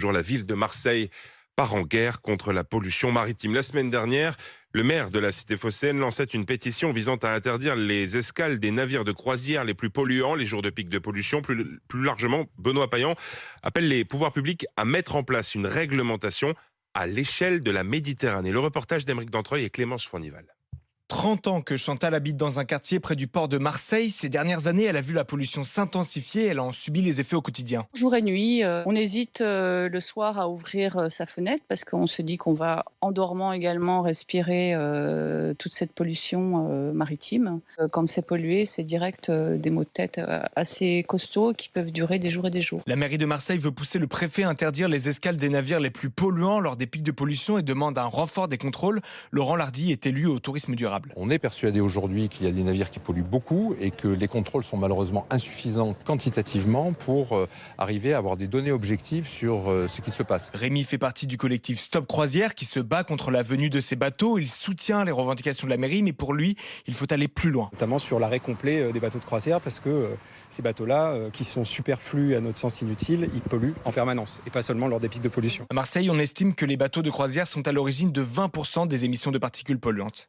Toujours la ville de Marseille part en guerre contre la pollution maritime. La semaine dernière, le maire de la cité phocéenne lançait une pétition visant à interdire les escales des navires de croisière les plus polluants, les jours de pic de pollution. Plus largement, Benoît Payan appelle les pouvoirs publics à mettre en place une réglementation à l'échelle de la Méditerranée. Le reportage d'Aymeric Dantreuil et Clémence Fournival. 30 ans que Chantal habite dans un quartier près du port de Marseille. Ces dernières années, elle a vu la pollution s'intensifier. Elle en subit les effets au quotidien. Jour et nuit, on hésite le soir à ouvrir sa fenêtre parce qu'on se dit qu'on va, en dormant également, respirer toute cette pollution maritime. Quand c'est pollué, c'est direct des maux de tête assez costauds qui peuvent durer des jours et des jours. La mairie de Marseille veut pousser le préfet à interdire les escales des navires les plus polluants lors des pics de pollution et demande un renfort des contrôles. Laurent Lardy est élu au tourisme durable. On est persuadé aujourd'hui qu'il y a des navires qui polluent beaucoup et que les contrôles sont malheureusement insuffisants quantitativement pour arriver à avoir des données objectives sur ce qui se passe. Rémi fait partie du collectif Stop Croisière qui se bat contre la venue de ces bateaux. Il soutient les revendications de la mairie, mais pour lui, il faut aller plus loin. Notamment sur l'arrêt complet des bateaux de croisière parce que ces bateaux-là, qui sont superflus à notre sens inutiles, ils polluent en permanence et pas seulement lors des pics de pollution. À Marseille, on estime que les bateaux de croisière sont à l'origine de 20% des émissions de particules polluantes.